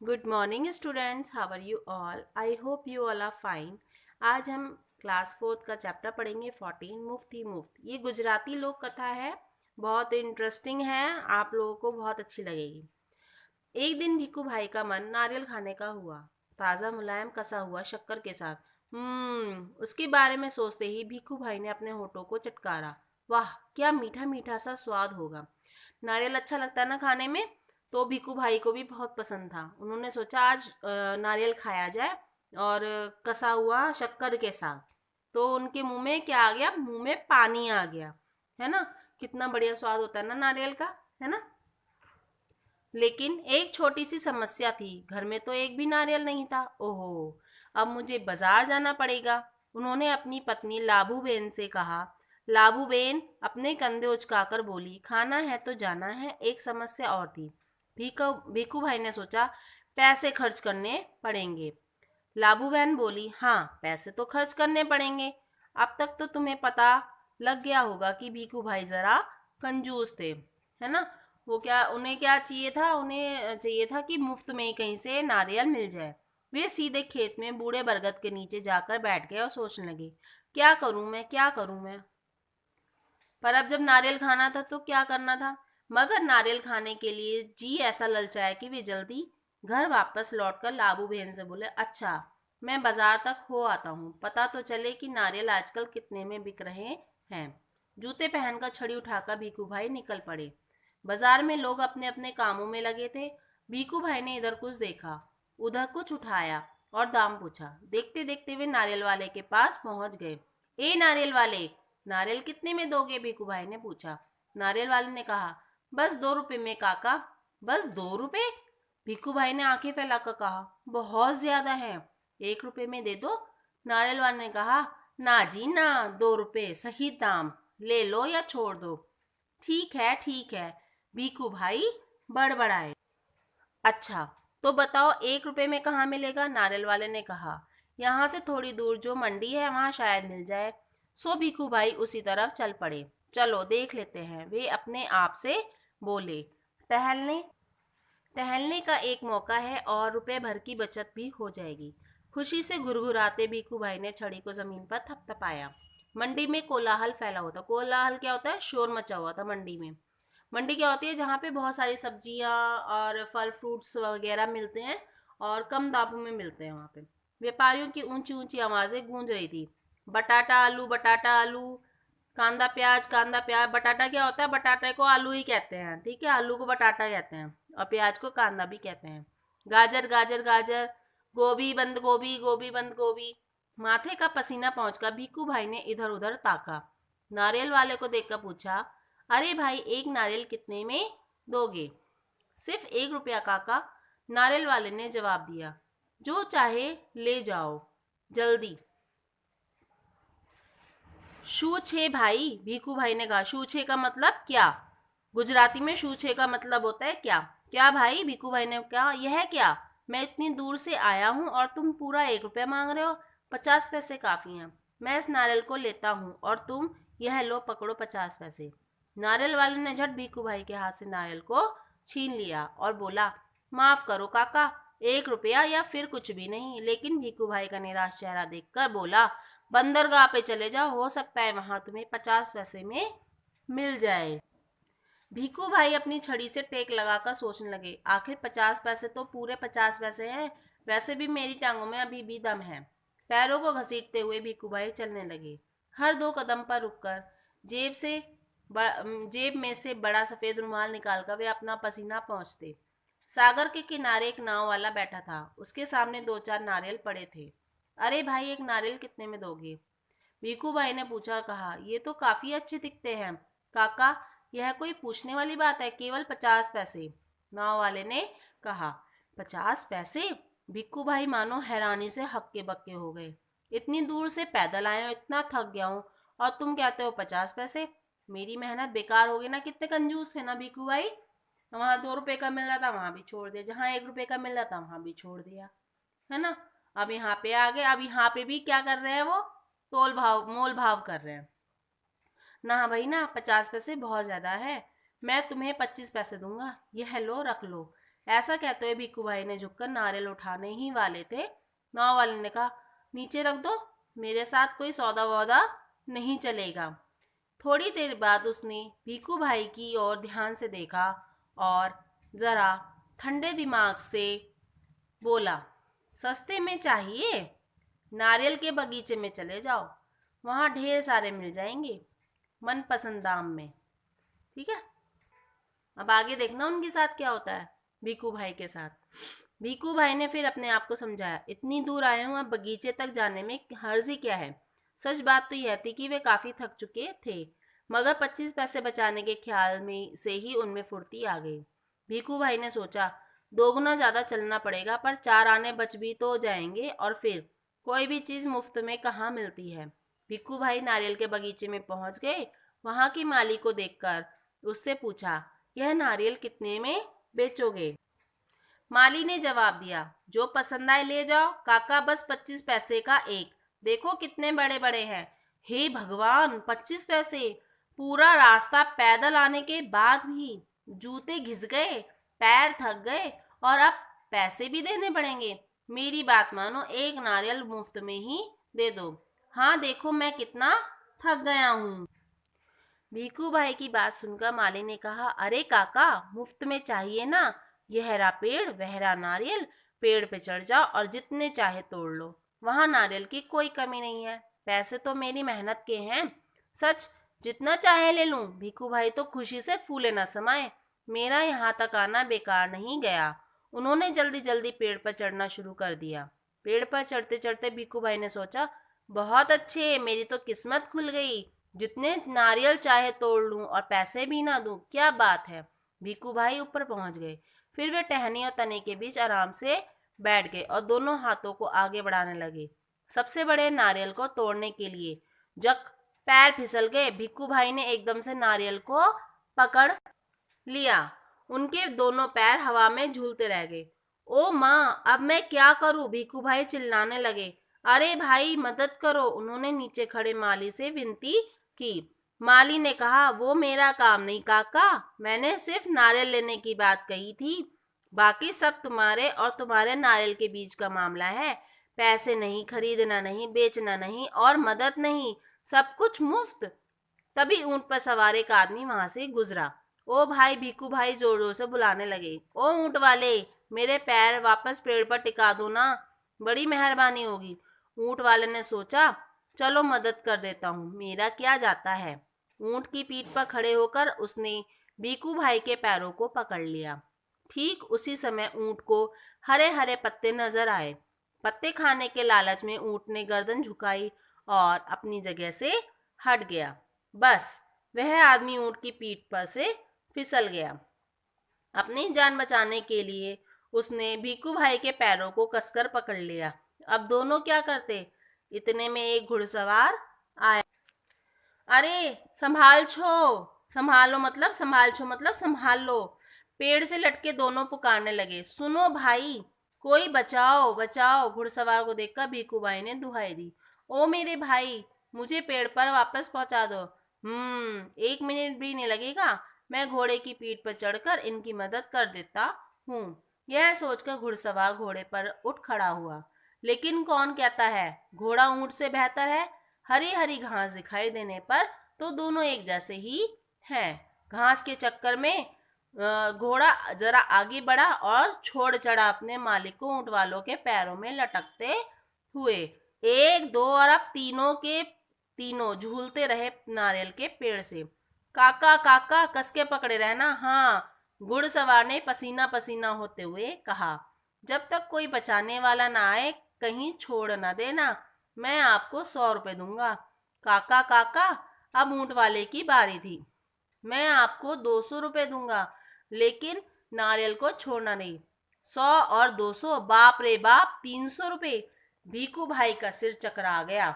Good morning students, how are you all? I hope you all are fine. आज हम class fourth का chapter पढ़ेंगे 14 मुफ्ती मुफ्त। ये गुजराती लोक कथा है, बहुत इंटरेस्टिंग है, आप लोगों को बहुत अच्छी लगेगी। एक दिन भिक्खू भाई का मन नारियल खाने का हुआ, ताज़ा मुलायम कसा हुआ शक्कर के साथ। उसके बारे में सोचते ही भिक्खू भाई ने अपने होठों को चटकारा। वाह, क्या मीठा मीठा सा स्वाद होगा। नारियल अच्छा लगता है ना खाने में, तो भिक्खू भाई को भी बहुत पसंद था। उन्होंने सोचा आज नारियल खाया जाए, और कसा हुआ शक्कर के साथ। तो उनके मुंह में क्या आ गया? मुंह में पानी आ गया, है ना। कितना बढ़िया स्वाद होता है ना नारियल का, है ना। लेकिन एक छोटी सी समस्या थी, घर में तो एक भी नारियल नहीं था। ओहो, अब मुझे बाजार जाना पड़ेगा। उन्होंने अपनी पत्नी लाभू बेन से कहा। लाभू बेन अपने कंधे उचकाकर बोली, खाना है तो जाना है, एक समस्या और थी। भीखू भाई ने सोचा, पैसे खर्च करने पड़ेंगे। लाभू बहन बोली, हाँ पैसे तो खर्च करने पड़ेंगे। अब तक तो तुम्हें पता लग गया होगा कि भीखू भाई जरा कंजूस थे, है ना। वो क्या, उन्हें क्या चाहिए था? उन्हें चाहिए था कि मुफ्त में ही कहीं से नारियल मिल जाए। वे सीधे खेत में बूढ़े बरगद के नीचे जाकर बैठ गए और सोचने लगे, क्या करूं मैं, क्या करूं मैं। पर अब जब नारियल खाना था तो क्या करना था। मगर नारियल खाने के लिए जी ऐसा ललचाया कि वे जल्दी घर वापस लौटकर लाबू बहन से बोले, अच्छा मैं बाजार तक हो आता हूँ, पता तो चले कि नारियल आजकल कितने में बिक रहे हैं। जूते पहनकर छड़ी उठाकर भीखू भाई निकल पड़े। बाजार में लोग अपने अपने कामों में लगे थे। भीखू भाई ने इधर कुछ देखा, उधर कुछ उठाया और दाम पूछा। देखते देखते वे नारियल वाले के पास पहुंच गए। ए नारियल वाले, नारियल कितने में दोगे? भीखू भाई ने पूछा। नारियल वाले ने कहा, बस 2 रुपए में काका। बस 2 रुपए? भीखू भाई ने आंखें फैलाकर कहा, बहुत ज्यादा है, 1 रुपए में दे दो। नारियल वाले ने कहा, ना जी ना, 2 रुपए सही दाम, ले लो या छोड़ दो। ठीक है ठीक है, भीखू भाई बड़बड़ाए। अच्छा, तो बताओ 1 रुपए में कहाँ मिलेगा? नारियल वाले ने कहा, यहाँ से थोड़ी दूर जो मंडी है वहां शायद मिल जाए। सो भीखू भाई उसी तरफ चल पड़े। चलो देख लेते हैं, वे अपने आप से बोले। टहलने टहलने का एक मौका है और रुपए भर की बचत भी हो जाएगी। खुशी से घुरघुराते भीखू भाई ने छड़ी को जमीन पर थपथपाया। मंडी में कोलाहल फैला होता। कोलाहल क्या होता है? शोर मचा हुआ था मंडी में। मंडी क्या होती है? जहाँ पे बहुत सारी सब्जियां और फल फ्रूट्स वगैरह मिलते हैं, और कम दामों में मिलते हैं। वहाँ पे व्यापारियों की ऊंची ऊंची आवाजें गूंज रही थी। बटाटा आलू, बटाटा आलू, कांदा प्याज, कांदा प्याज। बटाटा क्या होता है? बटाटे को आलू ही कहते हैं, ठीक है, आलू को बटाटा कहते हैं, और प्याज को कांदा भी कहते हैं। गाजर गाजर गाजर, गोभी बंद गोभी, गोभी बंद गोभी। माथे का पसीना पहुंचकर भीखू भाई ने इधर उधर ताका। नारियल वाले को देखकर पूछा, अरे भाई, एक नारियल कितने में दोगे? सिर्फ 1 रुपया काका, नारियल वाले ने जवाब दिया। जो चाहे ले जाओ, जल्दी। शू छे भाई, भीखू भाई ने कहा। शू छे का मतलब क्या? गुजराती में शू छे का मतलब होता है क्या। क्या भाई? भीखू भाई ने कहा, यह क्या, मैं इतनी दूर से आया हूँ और तुम पूरा 1 रुपया मांग रहे हो। 50 पैसे काफी हैं, मैं इस नारियल को लेता हूँ, और तुम यह लो, पकड़ो 50 पैसे। नारियल वाले ने झट भीखू भाई के हाथ से नारियल को छीन लिया और बोला, माफ करो काका, 1 रुपया या फिर कुछ भी नहीं। लेकिन भीखू भाई का निराश चेहरा देखकर बोला, बंदरगाह पे चले जाओ, हो सकता है वहां तुम्हें 50 पैसे में मिल जाए। भीखू भाई अपनी छड़ी से टेक लगाकर सोचने लगे, आखिर 50 पैसे तो पूरे 50 पैसे हैं। वैसे भी मेरी टांगों में अभी भी दम है। पैरों को घसीटते हुए भीखू भाई चलने लगे। हर 2 कदम पर रुककर जेब से जेब में से बड़ा सफेद रुमाल निकालकर वे अपना पसीना पोंछते। सागर के किनारे एक नाव वाला बैठा था, उसके सामने 2-4 नारियल पड़े थे। अरे भाई, एक नारियल कितने में दोगे? भीखू भाई ने पूछा। कहा, ये तो काफी अच्छे दिखते हैं काका, यह कोई पूछने वाली बात है, केवल 50 पैसे। नाव वाले ने कहा। 50 पैसे? भिक्खू भाई मानो हैरानी से हक्के बक्के हो गए। इतनी दूर से पैदल आए हो, इतना थक गया हूँ, और तुम कहते हो 50 पैसे? मेरी मेहनत बेकार हो गई ना। कितने कंजूस थे ना भिक्खू भाई। वहां 2 रुपए का मिल रहा था, वहां भी छोड़ दिया, जहां 1 रुपए का मिल रहा था वहां भी छोड़ दिया, है ना। अब यहाँ पे आ गए, अब यहाँ पे भी क्या कर रहे हैं वो? तोल भाव मोल भाव कर रहे हैं। ना भाई ना, 50 पैसे बहुत ज्यादा है, मैं तुम्हें 25 पैसे दूंगा, यह लो, रख लो। ऐसा कहते हुए भिक्खू भाई ने झुककर नारियल उठाने ही वाले थे। नाव वाले ने कहा, नीचे रख दो, मेरे साथ कोई सौदा वौदा नहीं चलेगा। थोड़ी देर बाद उसने भिक्खू भाई की ओर ध्यान से देखा और जरा ठंडे दिमाग से बोला, सस्ते में चाहिए? नारियल के बगीचे में चले जाओ, वहां ढेर सारे मिल जाएंगे मनपसंद दाम में। ठीक है, अब आगे देखना उनके साथ क्या होता है, भिक्खू भाई के साथ। भिक्खू भाई ने फिर अपने आप को समझाया, इतनी दूर आए हूं, अब बगीचे तक जाने में हर्ज ही क्या है। सच बात तो यह थी कि वे काफी थक चुके थे, मगर 25 पैसे बचाने के ख्याल में से ही उनमें फुर्ती आ गई। भिक्खू भाई ने सोचा, दोगुना ज्यादा चलना पड़ेगा, पर 4 आने बच भी तो जाएंगे, और फिर कोई भी चीज मुफ्त में कहाँ मिलती है। भिक्खू भाई नारियल के बगीचे में पहुंच गए। वहां की माली को देखकर उससे पूछा, यह नारियल कितने में बेचोगे? माली ने जवाब दिया, जो पसंद आए ले जाओ काका, बस 25 पैसे का एक, देखो कितने बड़े बड़े हैं। हे भगवान, 25 पैसे! पूरा रास्ता पैदल आने के बाद भी जूते घिस गए, पैर थक गए, और अब पैसे भी देने पड़ेंगे। मेरी बात मानो, एक नारियल मुफ्त में ही दे दो। हाँ देखो मैं कितना थक गया हूँ। भिक्खू भाई की बात सुनकर माली ने कहा, अरे काका, मुफ्त में चाहिए ना? यह रहा पेड़, वह रहा नारियल, पेड़ पे चढ़ जाओ और जितने चाहे तोड़ लो, वहां नारियल की कोई कमी नहीं है। पैसे तो मेरी मेहनत के हैं। सच, जितना चाहे ले लूं। भिक्खू भाई तो खुशी से फूले न समाये। मेरा यहाँ तक आना बेकार नहीं गया। उन्होंने जल्दी जल्दी पेड़ पर चढ़ना शुरू कर दिया। पेड़ पर चढ़ते चढ़ते भिक्खू भाई ने सोचा, बहुत अच्छे, मेरी तो किस्मत खुल गई, जितने नारियल चाहे तोड़ लूं और पैसे भी ना दूं, क्या बात है। भिक्खू भाई ऊपर पहुंच गए। फिर वे टहनी और तने के बीच आराम से बैठ गए और दोनों हाथों को आगे बढ़ाने लगे सबसे बड़े नारियल को तोड़ने के लिए। जब पैर फिसल गए, भिक्खू भाई ने एकदम से नारियल को पकड़ लिया। उनके दोनों पैर हवा में झूलते रह गए। ओ माँ, अब मैं क्या करूं? भिक्खू भाई चिल्लाने लगे। अरे भाई, मदद करो, उन्होंने नीचे खड़े माली से विनती की। माली ने कहा, वो मेरा काम नहीं काका, मैंने सिर्फ नारियल लेने की बात कही थी, बाकी सब तुम्हारे और तुम्हारे नारियल के बीच का मामला है। पैसे नहीं, खरीदना नहीं, बेचना नहीं और मदद नहीं, सब कुछ मुफ्त। तभी ऊंट पर सवार एक आदमी वहां से गुजरा। ओ भाई, भिक्खू भाई जोर जोर से बुलाने लगे, ओ ऊंट वाले, मेरे पैर वापस पेड़ पर टिका दो ना, बड़ी मेहरबानी होगी। ऊंट वाले ने सोचा, चलो मदद कर देता हूँ, मेरा क्या जाता है। ऊंट की पीठ पर खड़े होकर उसने भिक्खू भाई के पैरों को पकड़ लिया। ठीक उसी समय ऊंट को हरे हरे पत्ते नजर आए। पत्ते खाने के लालच में ऊंट ने गर्दन झुकाई और अपनी जगह से हट गया। बस, वह आदमी ऊंट की पीठ पर से फिसल गया। अपनी जान बचाने के लिए उसने भिक्खू भाई के पैरों को कसकर पकड़ लिया। अब दोनों क्या करते? इतने में एक घुड़सवार आया। अरे संभाल छो, संभालो मतलब संभाल छो मतलब संभाल लो। पेड़ से लटके दोनों पुकारने लगे, सुनो भाई, कोई बचाओ बचाओ। घुड़सवार को देखकर भिक्खू भाई ने दुहाई दी, ओ मेरे भाई, मुझे पेड़ पर वापस पहुंचा दो। 1 मिनट भी नहीं लगेगा, मैं घोड़े की पीठ पर चढ़कर इनकी मदद कर देता हूँ। यह सोचकर घुड़सवार घोड़े पर उठ खड़ा हुआ। लेकिन कौन कहता है घोड़ा ऊंट से बेहतर है? हरी हरी घास दिखाई देने पर तो दोनों एक जैसे ही हैं। घास के चक्कर में घोड़ा जरा आगे बढ़ा और छोड़ चढ़ा अपने मालिक को ऊंट वालों के पैरों में लटकते हुए। 1 2 और अब तीनों के तीनों झूलते रहे नारियल के पेड़ से। काका काका, कस के पकड़े रहना। हाँ, घुड़सवार ने पसीना पसीना होते हुए कहा, जब तक कोई बचाने वाला ना आए कहीं छोड़ न देना, मैं आपको 100 रुपए दूंगा। काका काका, अब ऊंट वाले की बारी थी। मैं आपको 200 रुपए दूंगा, लेकिन नारियल को छोड़ना नहीं। 100 और 200, बाप रे बाप, 300 रुपए। भिक्खू भाई का सिर चकरा गया।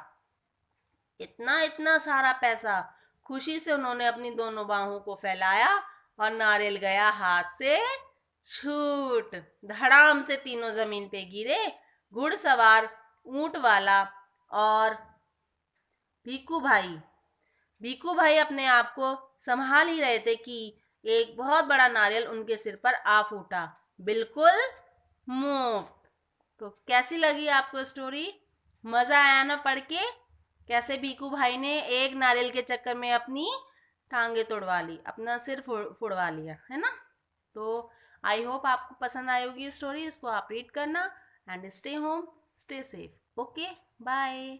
इतना इतना सारा पैसा! खुशी से उन्होंने अपनी दोनों बाहों को फैलाया और नारियल गया हाथ से छूट। धड़ाम से तीनों जमीन पे गिरे। घुड़सवार, ऊंट वाला और भिक्खू भाई। भिक्खू भाई अपने आप को संभाल ही रहे थे कि एक बहुत बड़ा नारियल उनके सिर पर आ फूटा। बिल्कुल मुफ्त। तो कैसी लगी आपको स्टोरी? मजा आया ना पढ़ के? कैसे भीकू भाई ने एक नारियल के चक्कर में अपनी टांगे तोड़वा ली, अपना सिर फुड़वा लिया, है ना? तो आई होप आपको पसंद आई होगी स्टोरी। इसको आप रीड करना and stay home, stay safe. Okay, bye.